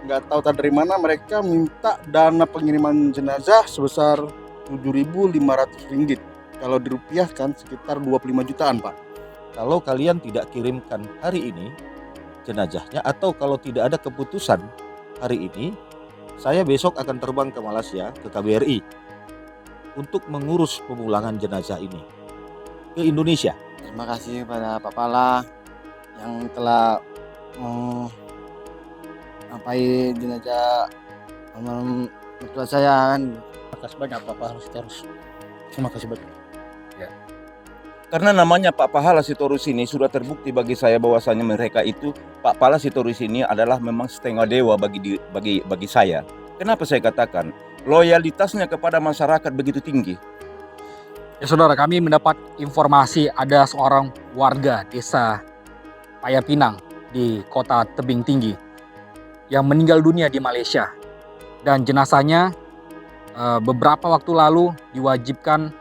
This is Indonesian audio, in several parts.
nggak tahu dari mana mereka minta dana pengiriman jenazah sebesar Rp7.500. Kalau dirupiahkan sekitar 25 jutaan, Pak. Kalau kalian tidak kirimkan hari ini jenazahnya, atau kalau tidak ada keputusan hari ini, saya besok akan terbang ke Malaysia, ke KBRI, untuk mengurus pemulangan jenazah ini ke Indonesia. Terima kasih pada Pak Pala yang telah mengapai jenazah almarhum mertua saya kan. Terima kasih banyak Pak Pala Sitorus. Terima kasih banyak. Ya. Karena namanya Pak Pahala Sitorus ini sudah terbukti bagi saya bahwasanya mereka itu, Pak Pahala Sitorus ini adalah memang setengah dewa bagi saya. Kenapa saya katakan loyalitasnya kepada masyarakat begitu tinggi? Ya saudara, kami mendapat informasi ada seorang warga desa Payapinang di kota Tebing Tinggi yang meninggal dunia di Malaysia, dan jenazahnya beberapa waktu lalu diwajibkan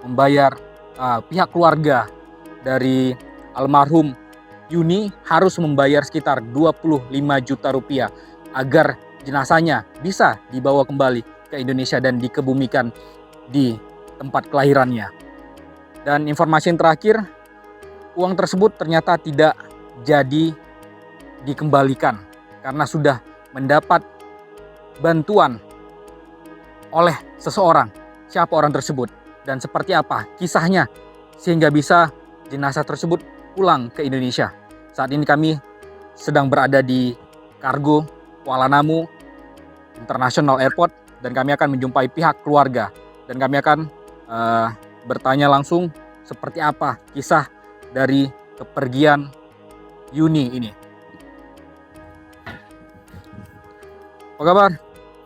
membayar, pihak keluarga dari almarhum Yuni harus membayar sekitar 25 juta rupiah agar jenazahnya bisa dibawa kembali ke Indonesia dan dikebumikan di tempat kelahirannya. Dan informasi yang terakhir, uang tersebut ternyata tidak jadi dikembalikan karena sudah mendapat bantuan oleh seseorang. Siapa orang tersebut dan seperti apa kisahnya sehingga bisa jenazah tersebut pulang ke Indonesia. Saat ini kami sedang berada di Kargo Kuala Namu International Airport dan kami akan menjumpai pihak keluarga dan kami akan bertanya langsung seperti apa kisah dari kepergian Yuni ini. Apa kabar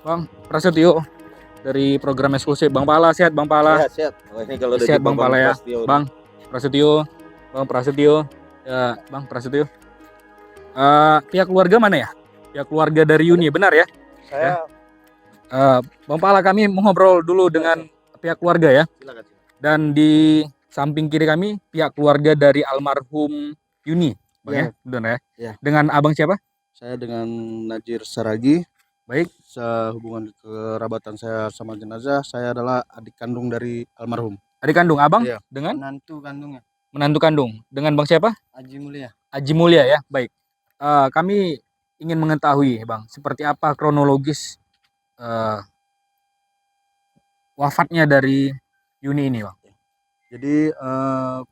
Bang Prasetyo dari program eksklusif Bang Pala? Sehat Bang Pala? Sehat. Oh, ini kalau sehat Bang Pala ya. Bang Prasetyo, Bang Prasetyo, ya Bang Prasetyo. Pihak keluarga mana ya? Pihak keluarga dari Yuni, benar ya? Saya Bang Pala, kami mengobrol dulu dengan pihak keluarga ya. silakan. Dan di samping kiri kami pihak keluarga dari almarhum Yuni, Bang ya, benar ya? Ya. Dengan abang siapa? Saya dengan Najir Saragi. Baik. Sehubungan kerabatan saya sama jenazah, saya adalah adik kandung dari almarhum. Adik kandung abang? Iya. Dengan Menantu kandungnya menantu kandung. Dengan Bang siapa? Haji Mulia. Haji Mulia ya. Baik. Kami ingin mengetahui Bang, seperti apa kronologis wafatnya dari Yuni ini Bang. Jadi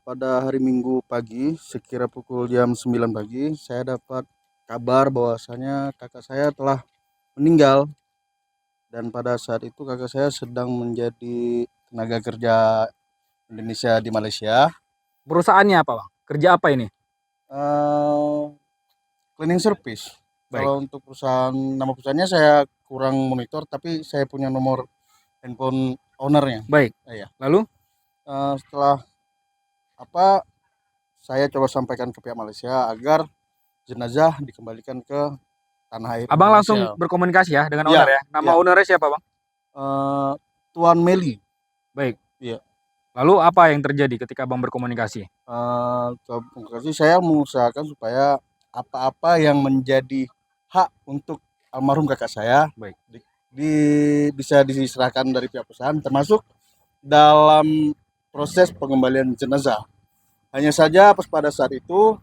pada hari Minggu pagi sekira pukul jam 9 pagi saya dapat kabar bahwasanya kakak saya telah meninggal, dan pada saat itu kakak saya sedang menjadi tenaga kerja Indonesia di Malaysia. Perusahaannya apa Bang? Kerja apa ini? Cleaning service. Baik. Kalau untuk perusahaan, nama perusahaannya saya kurang monitor, tapi saya punya nomor handphone ownernya. Baik. Iya. Lalu Setelah saya coba sampaikan ke pihak Malaysia agar jenazah dikembalikan ke tanah air abang Indonesia. langsung berkomunikasi ya dengan Iya, owner ya. Nama iya. ownernya siapa Bang? Tuan Meli. Baik. Iya. Lalu apa yang terjadi ketika Bang berkomunikasi? Komunikasi saya mengusahakan supaya apa-apa yang menjadi hak untuk almarhum kakak saya, Baik, bisa diserahkan dari pihak perusahaan, termasuk dalam proses pengembalian jenazah. Hanya saja pada saat itu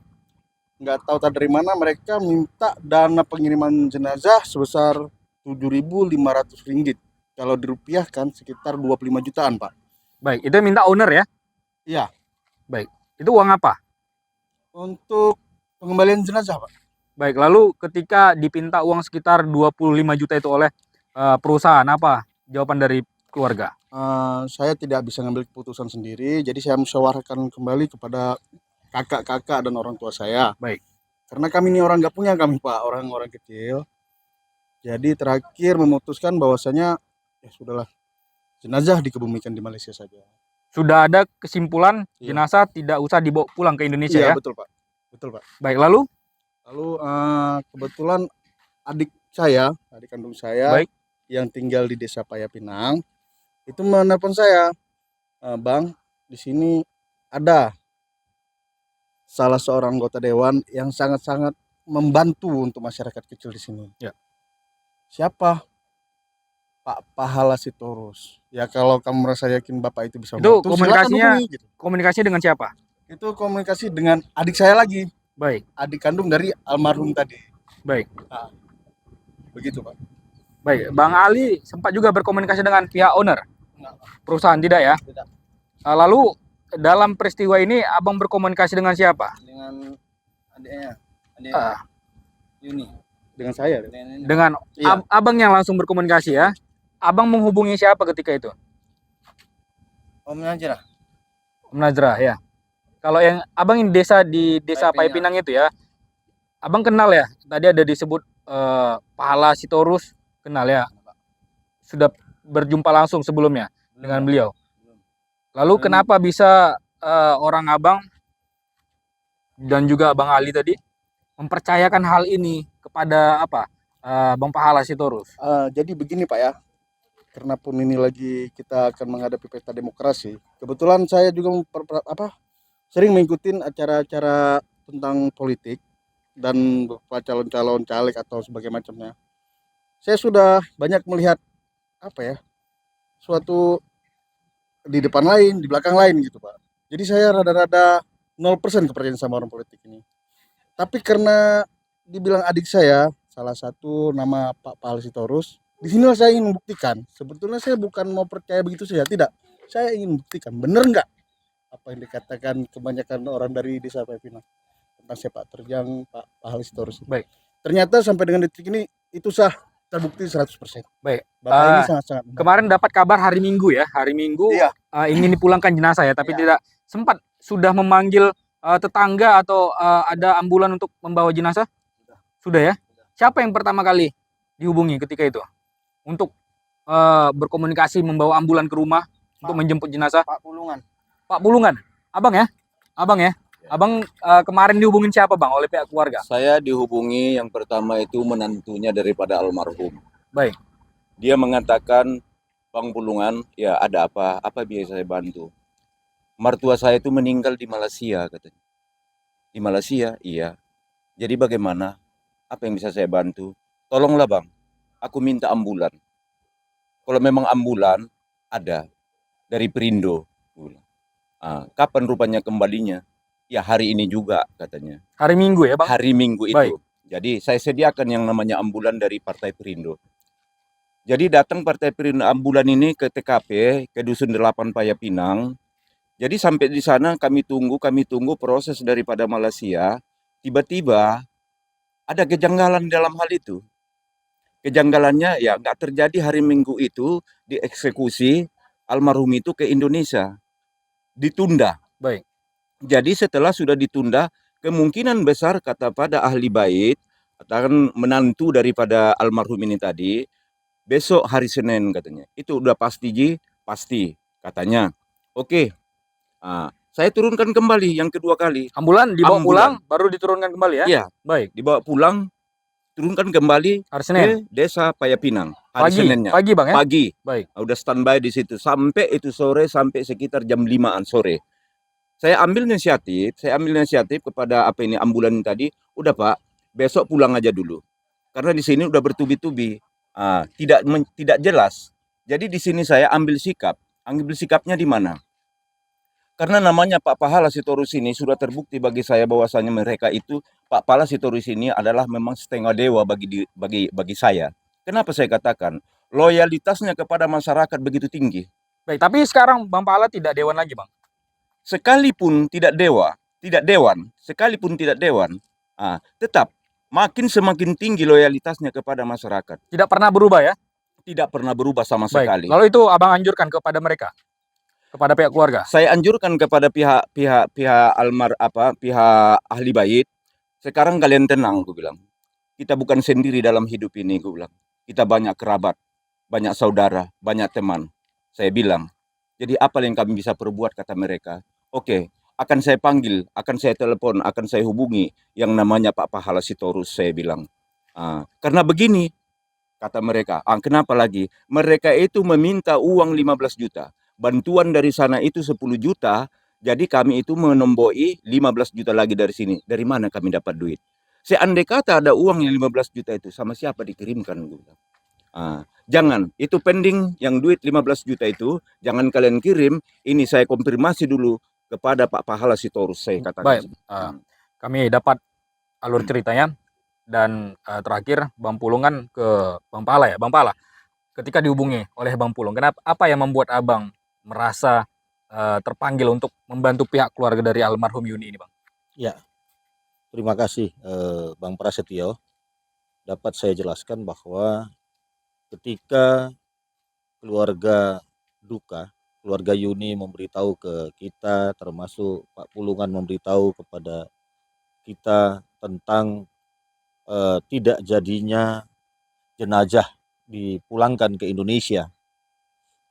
nggak tahu dari mana mereka minta dana pengiriman jenazah sebesar Rp7.500. Kalau dirupiahkan sekitar 25 jutaan, Pak. Baik, itu minta owner ya? Iya. Baik, itu uang apa? Untuk pengembalian jenazah, Pak. Baik, lalu ketika dipinta uang sekitar 25 juta itu oleh perusahaan, apa jawaban dari keluarga? Saya tidak bisa ngambil keputusan sendiri, jadi saya musyawarahkan kembali kepada kakak-kakak dan orang tua saya. Baik. Karena kami ini orang nggak punya, kami Pak, orang-orang kecil. Jadi terakhir memutuskan bahwasanya ya sudahlah, jenazah dikebumikan di Malaysia saja. Sudah ada kesimpulan jenazah tidak usah dibawa pulang ke Indonesia ya? Betul Pak. Betul Pak. Baik, lalu kebetulan adik kandung saya, baik, yang tinggal di desa Payapinang itu menelpon saya, Bang, di sini ada salah seorang anggota dewan yang sangat-sangat membantu untuk masyarakat kecil di sini. Ya. siapa Pak Pahala Sitorus. Ya kalau kamu merasa yakin Bapak itu bisa Itu membantu, silakan hubungi gitu. komunikasi dengan siapa? Itu komunikasi dengan adik saya lagi, Baik, adik kandung dari almarhum tadi. baik, Nah, begitu Pak. baik. Bang Ali sempat juga berkomunikasi dengan pihak owner Enggak, perusahaan, tidak ya? tidak. Lalu dalam peristiwa ini abang berkomunikasi dengan siapa? Dengan adiknya, adik Ah, Yuni. Dengan saya. dengan Iya. abang yang langsung berkomunikasi ya. Abang menghubungi siapa ketika itu? Om Najrah. Om Nazrah ya. Kalau yang abang ini di desa Pai Pai Pinang itu ya, abang kenal ya? Tadi ada disebut Pahala Sitorus, kenal ya? Sudah berjumpa langsung sebelumnya dengan beliau. Lalu kenapa bisa orang abang dan juga Bang Ali tadi mempercayakan hal ini kepada Bang Pahala Sitorus? Jadi begini Pak ya, karena pun ini lagi kita akan menghadapi pesta demokrasi. Kebetulan saya juga sering mengikuti acara-acara tentang politik dan beberapa calon-calon caleg atau sebagai macamnya. Saya sudah banyak melihat suatu di depan lain, di belakang lain gitu Pak. Jadi saya rada-rada 0% kepercayaan sama orang politik ini. Tapi karena dibilang adik saya, salah satu nama Pak Pahala Sitorus, di sinilah saya ingin membuktikan. Sebetulnya saya bukan mau percaya begitu saja, tidak. Saya ingin membuktikan, benar nggak apa yang dikatakan kebanyakan orang dari desa Pepina tentang sepak terjang Pak Pahala Sitorus. Baik. Ternyata sampai dengan detik ini itu sah, terbukti 100%. Baik. Bapak ini sangat-sangat Kemarin dapat kabar hari Minggu ya, hari Minggu Iya. Ingin dipulangkan jenazah ya, tapi tidak sempat sudah memanggil tetangga atau ada ambulan untuk membawa jenazah? Sudah ya? Siapa yang pertama kali dihubungi ketika itu untuk berkomunikasi membawa ambulan ke rumah untuk menjemput jenazah? Pak Pulungan. Pak Pulungan, abang ya? Abang ya? Abang kemarin dihubungin siapa bang oleh pihak keluarga? Saya dihubungi yang pertama itu menantunya daripada almarhum. Baik. Dia mengatakan, Bang Pulungan, ya ada apa? Apa biasa saya bantu? Mertua saya itu meninggal di Malaysia katanya. Di Malaysia, iya. Jadi bagaimana? Apa yang bisa saya bantu? Tolonglah bang, aku minta ambulan. Kalau memang ambulan, ada. Dari Perindo. Kapan rupanya kembalinya? Ya hari ini juga katanya. Hari Minggu ya bang? Hari Minggu itu. Baik. Jadi saya sediakan yang namanya ambulan dari Partai Perindo. Jadi datang Partai Perindo ambulan ini ke TKP, ke Dusun 8 Paya Pinang. Jadi sampai di sana kami tunggu proses daripada Malaysia. Tiba-tiba ada kejanggalan dalam hal itu. Kejanggalannya ya nggak terjadi hari Minggu itu dieksekusi almarhum itu ke Indonesia. Ditunda. Baik. Jadi setelah sudah ditunda, kemungkinan besar kata pada ahli bait, akan menantu daripada almarhum ini tadi, besok hari Senin katanya. Itu udah pasti Ji, pasti katanya. Oke, saya turunkan kembali yang kedua kali. Ambulan dibawa Ambulan. pulang, baru diturunkan kembali ya? Iya, Baik. dibawa pulang, turunkan kembali Hari Senin. ke desa Paya Pinang. Hari Pagi, Seninnya. pagi bang ya? Pagi. Baik. Udah standby di situ sampai itu sore, sampai sekitar jam 5-an sore. Saya ambil inisiatif kepada ambulan tadi, udah Pak, besok pulang aja dulu. Karena di sini udah bertubi-tubi, tidak jelas. Jadi di sini saya ambil sikapnya di mana? Karena namanya Pak Pahala Sitorus ini sudah terbukti bagi saya bahwasanya mereka itu Pak Pahala Sitorus ini adalah memang setengah dewa bagi saya. Kenapa saya katakan loyalitasnya kepada masyarakat begitu tinggi? Baik, tapi sekarang Bang Pahala tidak dewan lagi bang? Sekalipun tidak dewan, tetap semakin tinggi loyalitasnya kepada masyarakat. Tidak pernah berubah ya? Tidak pernah berubah sama Baik. sekali. Lalu itu abang anjurkan kepada mereka, kepada pihak keluarga? Saya anjurkan kepada pihak ahli bait. Sekarang kalian tenang, aku bilang. Kita bukan sendiri dalam hidup ini, aku bilang. Kita banyak kerabat, banyak saudara, banyak teman. Saya bilang. Jadi apa yang kami bisa perbuat, kata mereka. Oke, akan saya panggil, akan saya telepon, akan saya hubungi yang namanya Pak Pahala Sitorus, saya bilang. Karena begini, kata mereka. Kenapa lagi? Mereka itu meminta uang 15 juta. Bantuan dari sana itu 10 juta. Jadi kami itu menomboi 15 juta lagi dari sini. Dari mana kami dapat duit? Seandai kata ada uang yang 15 juta itu, sama siapa dikirimkan? Jangan, itu pending yang duit 15 juta itu, jangan kalian kirim, ini saya konfirmasi dulu kepada Pak Pahala Sitorus, saya katakan. Baik, kami dapat alur ceritanya dan terakhir Bang Pulung kan ke Bang Pala ya. Bang Pala, ketika dihubungi oleh Bang Pulung, apa yang membuat Abang merasa terpanggil untuk membantu pihak keluarga dari almarhum Yuni ini, Bang? Ya, terima kasih Bang Prasetyo. Dapat saya jelaskan bahwa ketika keluarga duka, keluarga Yuni memberitahu ke kita, termasuk Pak Pulungan memberitahu kepada kita tentang tidak jadinya jenazah dipulangkan ke Indonesia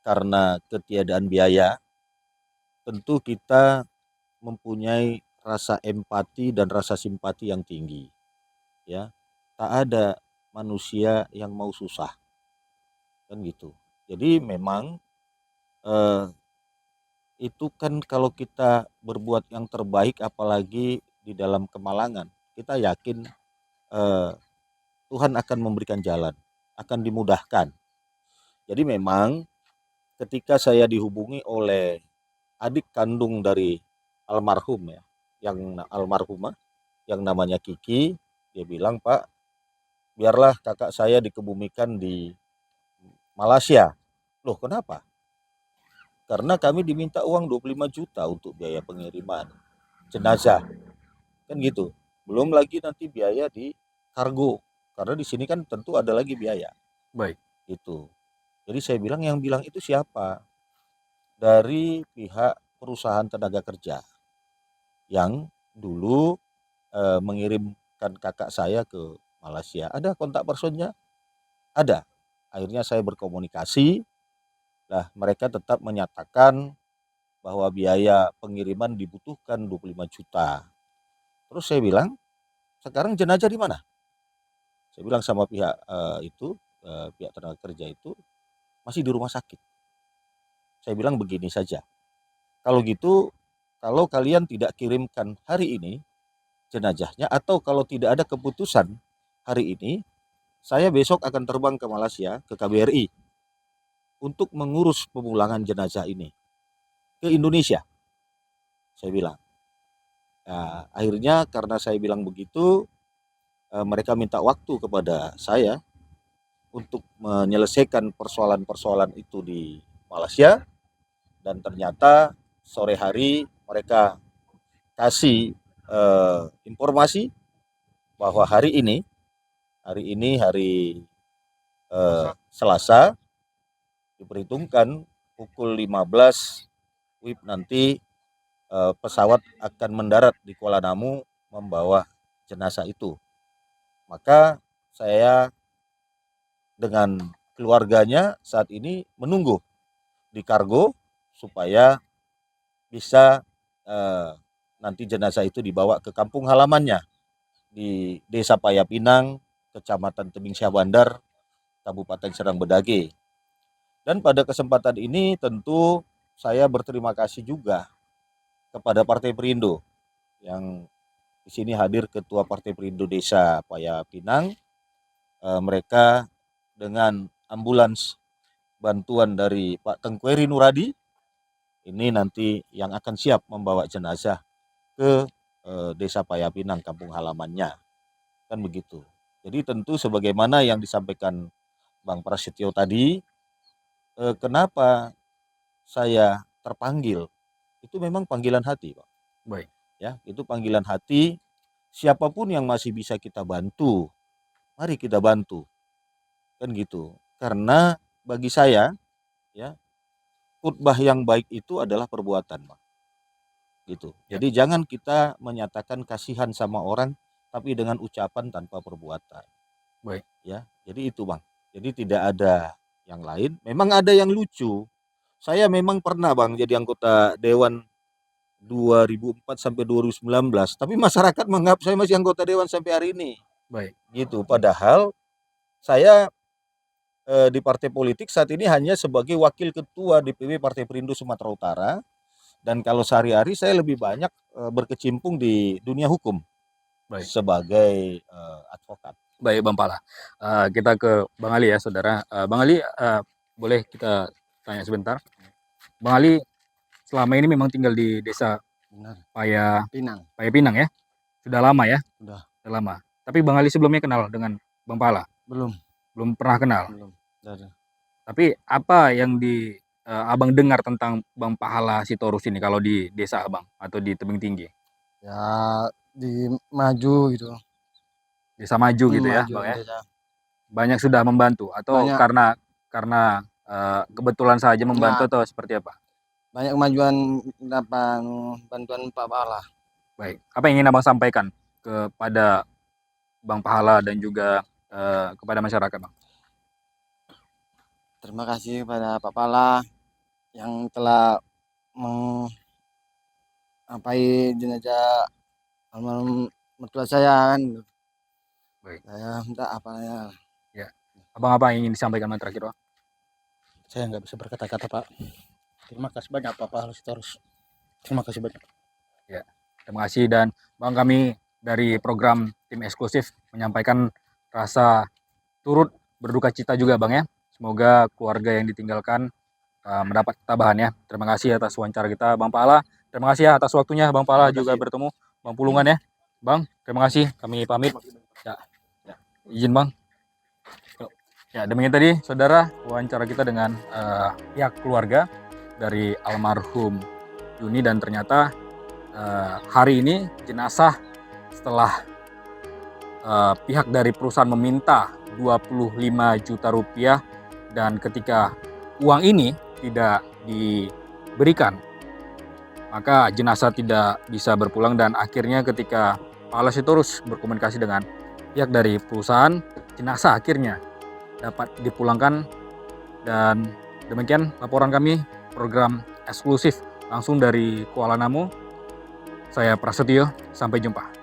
karena ketiadaan biaya, tentu kita mempunyai rasa empati dan rasa simpati yang tinggi. Ya, tak ada manusia yang mau susah, kan gitu. Jadi memang itu kan kalau kita berbuat yang terbaik, apalagi di dalam kemalangan, kita yakin Tuhan akan memberikan jalan, akan dimudahkan. Jadi memang ketika saya dihubungi oleh adik kandung dari almarhum ya, yang almarhumah yang namanya Kiki, dia bilang, "Pak, biarlah kakak saya dikebumikan di Malaysia." Loh, kenapa? Karena kami diminta uang 25 juta untuk biaya pengiriman jenazah. Kan gitu. Belum lagi nanti biaya di kargo. Karena di sini kan tentu ada lagi biaya. Baik. Itu. Jadi saya bilang, yang bilang itu siapa? Dari pihak perusahaan tenaga kerja yang dulu mengirimkan kakak saya ke Malaysia. Ada kontak personnya? Ada. Akhirnya saya berkomunikasi. Nah, mereka tetap menyatakan bahwa biaya pengiriman dibutuhkan 25 juta. Terus saya bilang, sekarang jenazah di mana? Saya bilang sama pihak pihak tenaga kerja itu, masih di rumah sakit. Saya bilang begini saja, kalau gitu, kalau kalian tidak kirimkan hari ini jenazahnya, atau kalau tidak ada keputusan hari ini, saya besok akan terbang ke Malaysia, ke KBRI, untuk mengurus pemulangan jenazah ini ke Indonesia. Saya bilang. Nah, akhirnya karena saya bilang begitu, mereka minta waktu kepada saya untuk menyelesaikan persoalan-persoalan itu di Malaysia, dan ternyata sore hari mereka kasih informasi bahwa hari ini hari Selasa, diperhitungkan pukul 15 WIB nanti pesawat akan mendarat di Kuala Namu membawa jenazah itu. Maka saya dengan keluarganya saat ini menunggu di kargo supaya bisa nanti jenazah itu dibawa ke kampung halamannya di Desa Payapinang, Kecamatan Tebing Syah Bandar, Kabupaten Serang Bedage. Dan pada kesempatan ini tentu saya berterima kasih juga kepada Partai Perindo, yang di sini hadir Ketua Partai Perindo Desa Payapinang. Mereka dengan ambulans bantuan dari Pak Tengkweri Nuradi ini nanti yang akan siap membawa jenazah ke Desa Payapinang, kampung halamannya, kan begitu. Jadi tentu sebagaimana yang disampaikan Bang Prasetyo tadi, kenapa saya terpanggil, itu memang panggilan hati, Pak. Baik. Ya, itu panggilan hati. Siapapun yang masih bisa kita bantu, mari kita bantu, kan gitu. Karena bagi saya, ya, khutbah yang baik itu adalah perbuatan, Pak. Gitu. Ya. Jadi jangan kita menyatakan kasihan sama orang tapi dengan ucapan tanpa perbuatan. Baik. Ya, jadi itu, Bang. Jadi tidak ada yang lain. Memang ada yang lucu. Saya memang pernah, Bang, jadi anggota dewan 2004 sampai 2019, tapi masyarakat menganggap saya masih anggota dewan sampai hari ini. Baik. Gitu. Padahal saya di partai politik saat ini hanya sebagai wakil ketua DPW Partai Perindo Sumatera Utara, dan kalau sehari-hari saya lebih banyak berkecimpung di dunia hukum. Baik. Sebagai advokat. Baik Bang Pala. Kita ke Bang Ali ya saudara. Bang Ali, boleh kita tanya sebentar? Bang Ali selama ini memang tinggal di desa Benar. Paya Pinang. Pinang ya? Sudah lama ya? Sudah. Sudah lama. Tapi Bang Ali sebelumnya kenal dengan Bang Pala? Belum. Belum pernah kenal. Belum. Tapi apa yang Abang dengar tentang Bang Pahala Sitorus ini kalau di desa Abang atau di Tebing Tinggi? Ya di maju gitu. Desa maju gitu ya, Maju Bang ya? desa. Banyak sudah membantu atau Banyak. karena kebetulan saja membantu atau seperti apa? Banyak kemajuan dapat bantuan Pak Pahala. Baik. Apa yang ingin Abang sampaikan kepada Bang Pahala dan juga kepada masyarakat, Bang? Terima kasih kepada Pak Pahala yang telah mengapai jenazah almarhum mertua saya kan. Baik. Saya minta apa ya? Abang apa yang ingin disampaikan Bang terakhir, Bang? Saya nggak bisa berkata-kata, Pak. Terima kasih banyak Pak Pahala Sitorus. Terima kasih banyak. Terima kasih, dan Bang, kami dari program tim eksklusif menyampaikan rasa turut berduka cita juga Bang ya. Semoga keluarga yang ditinggalkan mendapat ketabahan ya. Terima kasih atas wawancara kita Bang Pahala. Terima kasih ya atas waktunya Bang Pahala, juga bertemu Bang Pulungan ya. Bang, terima kasih. Kami pamit. Ya. Izin Bang. Ya, demikian tadi saudara wawancara kita dengan pihak keluarga dari almarhum Yuni, dan ternyata hari ini jenazah setelah pihak dari perusahaan meminta 25 juta rupiah, dan ketika uang ini tidak diberikan maka jenazah tidak bisa berpulang, dan akhirnya ketika Pahala Sitorus berkomunikasi dengan pihak dari perusahaan, jenazah akhirnya dapat dipulangkan. Dan demikian laporan kami, program eksklusif langsung dari Kuala Namu. Saya Prasetyo, sampai jumpa.